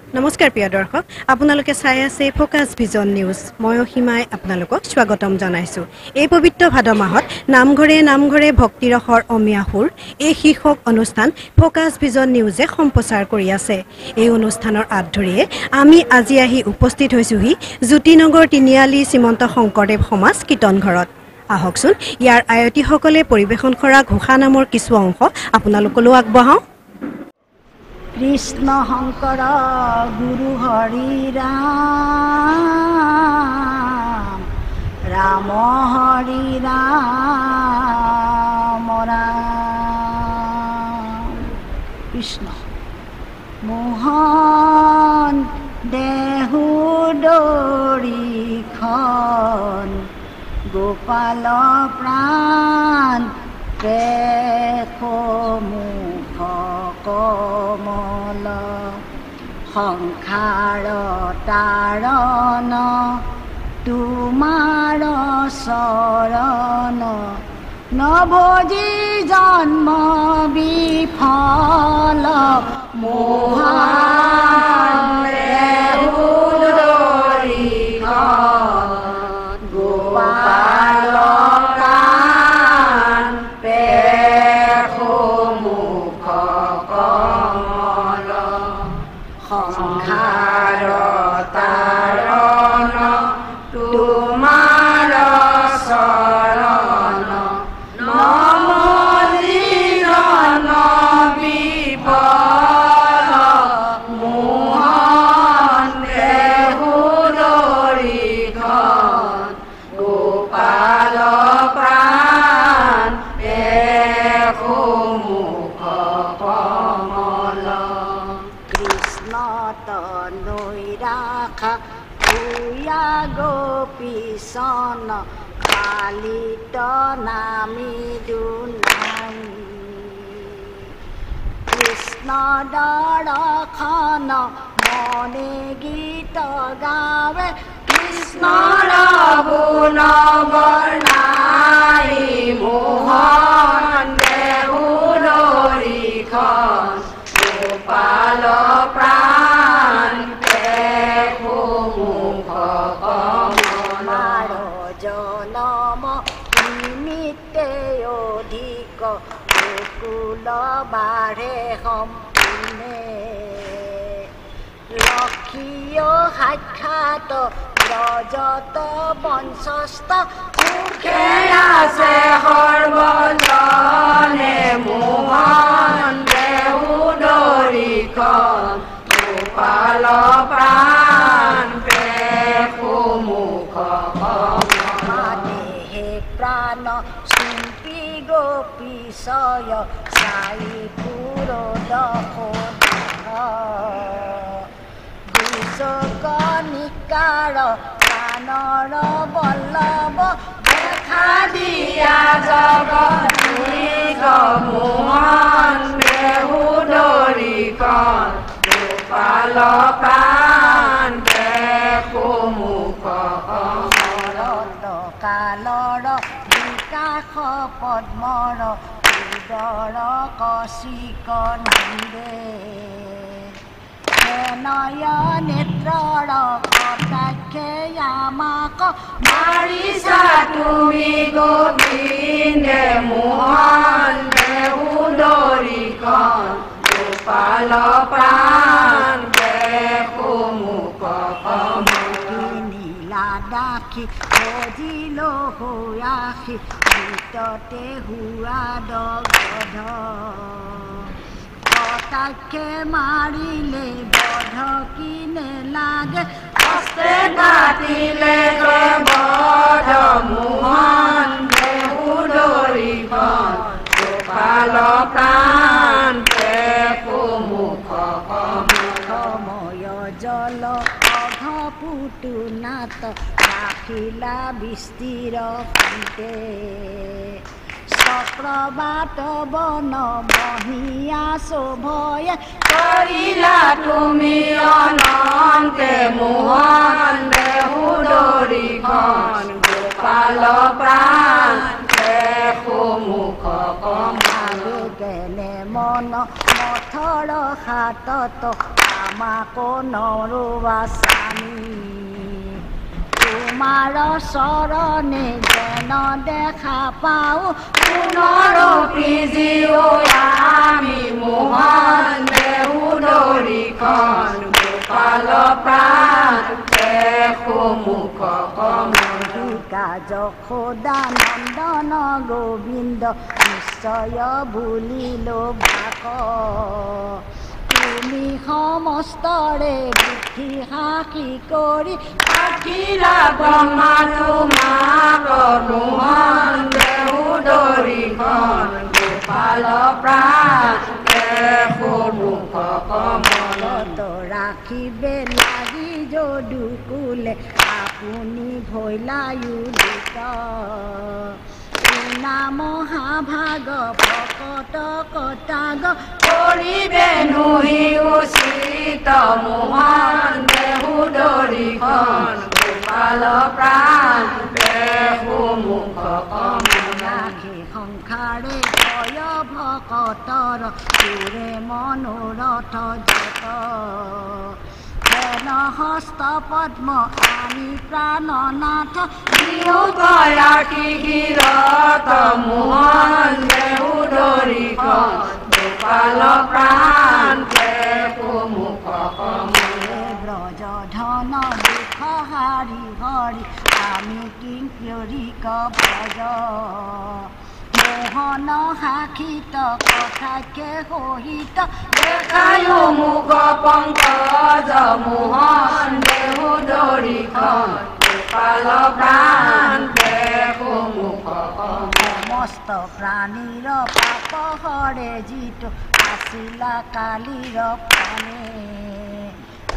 নমস্কাৰ প্ৰিয় দৰ্শক আপোনালোকে চাই আছে ফোকাস ভিজন নিউজ মই অহিমাই আপোনালোকক স্বাগতম জনাইছো এই পবিত্ৰ ভাদ মাহত নামঘৰে ভক্তিৰসৰ অমিয়া সুৰ এই শীৰ্ষক অনুষ্ঠান ফোকাস ভিজন নিউজে সম্প্ৰচাৰ কৰি আছে এই অনুষ্ঠানৰ আধৰিয়ে আমি আজি আহি উপস্থিত হৈছোহি জ্যোতিনগৰ তিনিআলি শ্ৰীমন্ত শংকৰদেৱ সমাজ কীৰ্তন ঘৰত আহকচোন ইয়াৰ আয়তীসকলে পৰিবেশন কৰা ঘোষা নামৰ কিছু অংশ আপোনালোকলৈ আগবঢ়াওঁ কৃষ্ণ শংকৰ গুৰু হৰি ৰাম ৰাম হৰি ৰাম ৰাম কৃষ্ণ মোহন দেহু দৰিখন গোপাল প্ৰাণ মুখ কমল সংসাৰ তাৰণ তোমাৰ চৰণ নভজি জন্ম বিফল মোহন দেহু দৰিখন গোপাল সংসাৰ তাৰণ তোমাৰ চৰণ নমজি জন্ম বিফল মোহন দেহু দৰিখন গোপাল প্ৰাণ মুখ কমল নৈৰাখা ভূয়া গোপীচন কালিত নামি দুনাই কৃষ্ণ দৰ্শন মনে গীত গাৱে কৃষ্ণৰ গুণ বৰ্ণাই মোহন দেহু দৰিখন গোপাল প্ৰাণ মুখ কমল জনম নিমিত্তে অধিক গোকুল বাঢ়ে সম্পূৰ্ণে লক্ষীয় সাক্ষাৎ ৰজত বঞ্চস্ত সুখে আছে সৰ্বজনে মোহন দেহু দৰিখন গোপাল প্ৰাণ মুখ দেহে প্ৰাণ শিল্পী গোপীশয় চাই পুৰদ দুচকনিকাৰ প্ৰাণৰ বল্লভ দেখা দিয়া জগত মোহন দেহু দৰিখন গোপাল প্ৰাণ মুখ কমল কালৰ বিকাশ পদ্মৰ উদৰ কশিক নিৰে নয় নেত্ৰৰ কটাক্ষে আমাক মাৰিছা তুমি গোবিন্দে মোহন দেহু দৰিখন গোপাল প্ৰাণ মুখ কমল নীলা দাসী সজিল হুৰাশী ভিততে হুৰা দগধ কটাক্ষে মাৰিলে বধ কিনে লাগে হস্তে কাটিলে বধ মোহন দেহু দৰিখন গোপাল প্ৰাণ মুখ কমল জল অঘপুটু নাট ৰাখিলা বিস্তিৰ কণ্ঠে চক্ৰবাত বন বহিয়া শোভয়ে কৰিলা তুমি অনন্তে মোহন দেহু দৰিখন গোপাল প্ৰাণ মুখ কমল গেলে মন মথৰ হাতত আমাকো নৰোৱা স্বামী তোমাৰ চৰণে যেন দেখা পাওঁ পুনৰ পিজিও আমি মোহন দেহু দৰিখন গোপাল প্ৰাণ দেখো মুখ কমলিকা যশোদা নন্দন গোবিন্দ নিশ্চয় বুলিলো ভাক তুমি সমস্তৰে বুদ্ধি সাক্ষী কৰি সাক্ষীৰা ব্ৰহ্মা তোমাক মোহন দেহু দৰিখন গোপাল প্ৰাণ দেখো মুখ কমলত ৰাখিবে লাগি যদু কুলে আপুনি ভৈলায়ুদিত নাম মহাভাগ ভকত কটাগ কৰিবে নুহি উচিত মোহন দেহু দৰিখন গোপাল প্ৰাণ দেখো মুখ কমলাখি সংসাৰে ভয় ভকতৰ দূৰে মনোৰথ যত হস্ত পদ্ম আনি প্ৰাণনাথ গৰাকীৰত মোহন দেহু দৰিখন গোপাল প্ৰাণ দেখো মুখ কমলে ব্ৰজ ধন দুখ হাৰি হৰি আমি কিংকিয়ৰিক ভজ মোহন সাক্ষিত কথাকে সহিত দেখায়ো মুখ পংকজ মোহন দেহু দৰিখন গোপাল প্ৰাণ দেখো মুখ সমস্ত প্ৰাণীৰ পাপ হৰে যিটো আছিলা কালিৰ প্ৰাণে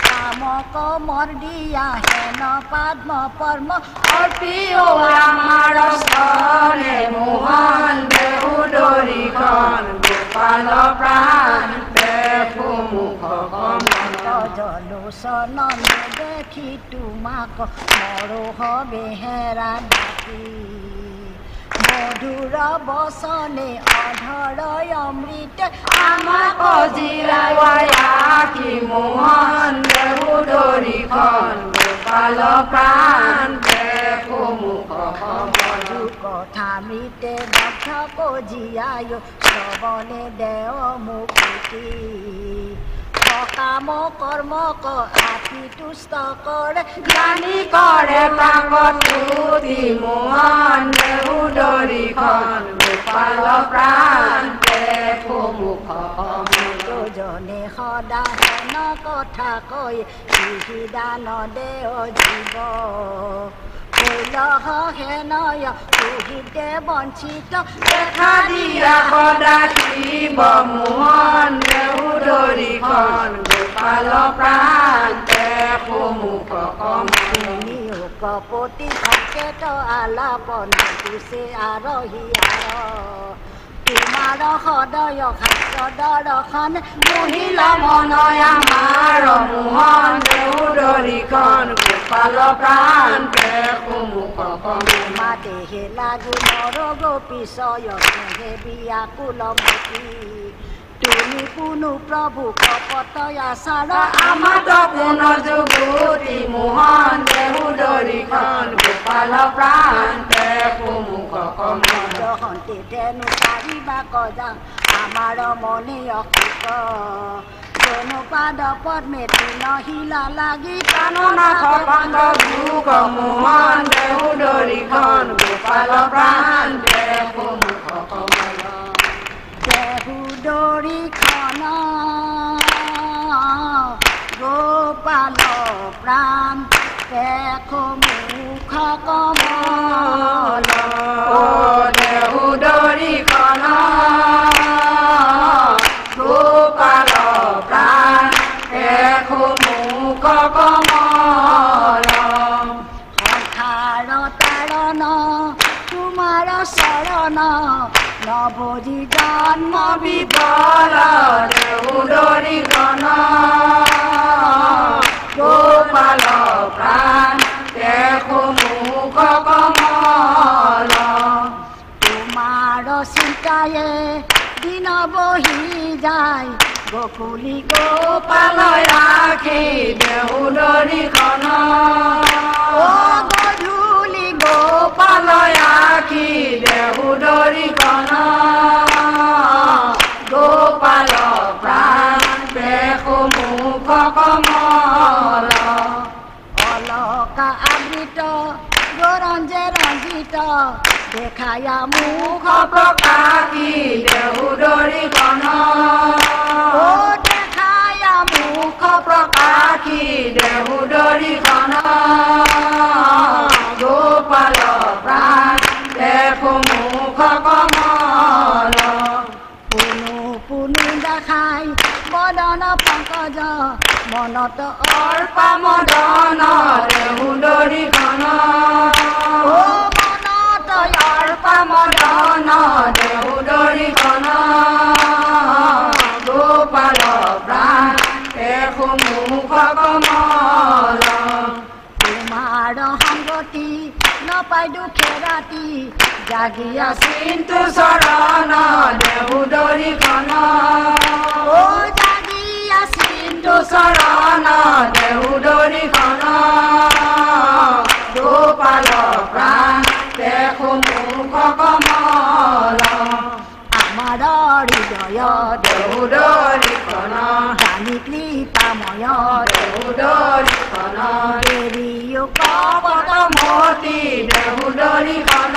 কামক মৰ্দিয়া হেন পদ্ম পৰ্ম অৰ্পিও আমাৰ স্থলে মোহন দেহু দৰিখন গোপাল প্ৰাণ দেখো মুখ কমল জলোচন দেখি তোমাক মৰোহ বেহেৰা ডাকি মধুৰ বচনে অধৰ অমৃত আমাক জিৰাই মোহন দেহু দৰিখন গোপাল প্ৰাণ দেখো মুখ কমল কথা মৃতে দগ্ধ কজিয়ায় শ্ৰৱণে দেও মুক্তি কাম কৰ্মক আতি তুষ্ট কৰে জ্ঞানী কৰে প্ৰাগতুতি মোহন দেহু দৰিখন গোপাল প্ৰাণ দেখো মুখ কমলে সদা হেন কথা কৈ দান দেও জীৱ হেনয় পুহিতে বঞ্চিত দেখা দিয়া সদা শিৱ মোহন দেহু দৰিখন গোপাল প্ৰাণ দেখো মুখ কমলে কপতি সংকেত আলাপন তুছে আৰহি তোমাৰ সদয় শাস্ত্ৰ দৰ্শন মহিলা মনয় আমাৰ মোহন দেহু দৰিখন গোপাল প্ৰাণ দেখো মুখ কমলে মাদেহে লাগি মৰ গোপীশয় হে বিয়াকুল মতি তুমি পুনু প্ৰভু কপতয় আচাৰ আমাত পুন যুগতি মোহন দেহু দৰিখন গোপাল প্ৰাণ দেখো মুখ কমলে হন্তি তেনু পাৰিবা কজা আমাৰ মনে অকৃত পাদ পদ্মে তৃণ শিলা লাগি প্ৰাণনাথ পাদ ভোগ মোহন দেহু দৰিখন গোপাল প্ৰাণ দেখো মুখ কমল দেহু দৰিখন গোপাল প্ৰাণ দেখো মুখ কমল দেহু দৰিখন গোপাল প্ৰাণ দেখো মুখ কমল সংসাৰ তাৰণ তোমাৰ চৰণ নৱজি জন্ম বিফল দেহু দৰিখন গোপাল প্ৰাণ দেখো মুখ কমল তোমাৰ চিন্তায়ে দিন বহি যায় গকুলি গোপালয় আখি দেহুদৰিখন গধূলি গোপালয় আখি দেহুদৰিখন গোপাল প্ৰাণ দেখো মুখ কমল অলকা আবৃত গৰঞ্জে ৰঞ্জিত দেখায়া মুখ প্ৰকাশী দেহুদৰিখন দেখায়া মুখ প্ৰকাশী দেহুদৰিখন গোপাল প্ৰাণ দেখো মুখ কমল পুনু পুনু দেখাই বদন পংকজ মনত অৰ্পা মদন দেহুদৰিখন মনত অৰ্পা মদন দেহুদৰিখন গোপাল প্ৰাণ দেখো মুখ কমল তোমাৰ সংগতি নপাই দুখে ৰাতি জাগিয়া চিন্তু চৰণ দেহুদৰিখন জাগিয়া চিন্তু চৰণ দেহুদৰিখন গোপাল প্ৰাণ দেখো মুখ কমল আমাৰ হৃদয় দেহুদৰিখন জানি কৃপাময় দেহুদৰিখন দেৰিও কপট মতি দেহুদৰিখন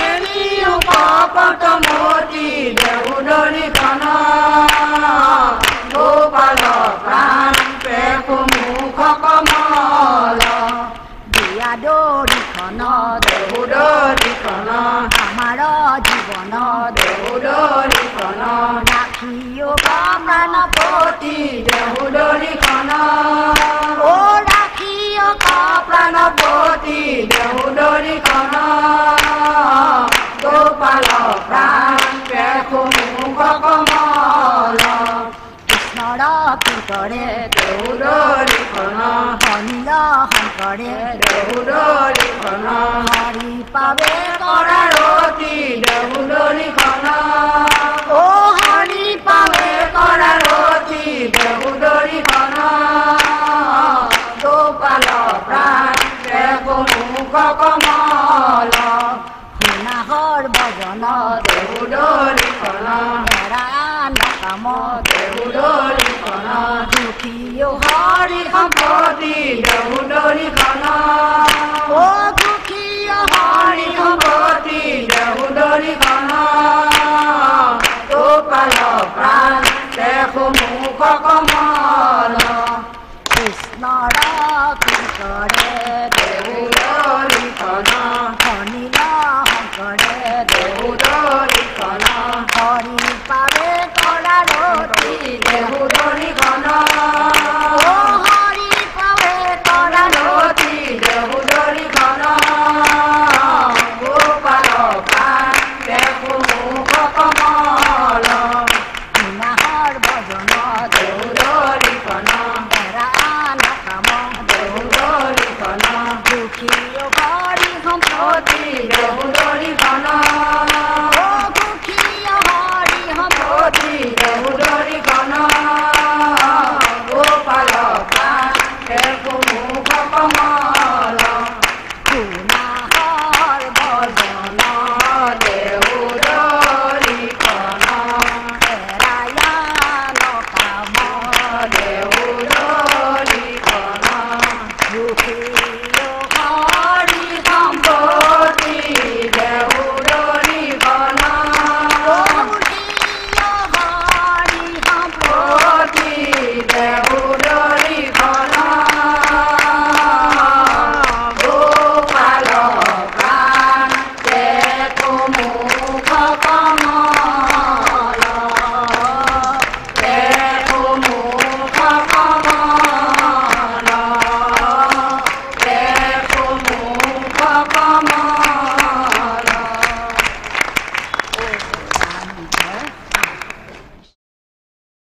এৰিও কপট মতি দেহুদৰিখন গোপাল প্ৰাণ দেখো মুখ কমল দিয়া দৰিখন দেহুদৰিখন আমাৰ জীৱন দেহুদৰিখন ৰাখিও প্ৰাণপতি দেহুদৰিখন ৰাখিও প্ৰাণপতি দেহুদৰিখন গোপাল প্ৰাণ দেখো মুখ কমল কৃষ্ণৰ পিতৰে দেহুদৰিখন অনিল শংকৰে দেহুদৰিখন হৰি পাৱে কৰা ৰতি দেহুদৰিখন হৰি পাৱে কৰা ৰতি দেহুদৰিখন গোপাল প্ৰাণ দেখো মুখ কমল শুনাহৰ ভজন দেহুদৰিখন হেৰা নকাম দেহুদৰিখন দুখীও হৰি সম্পত্তি দেহুদৰিখন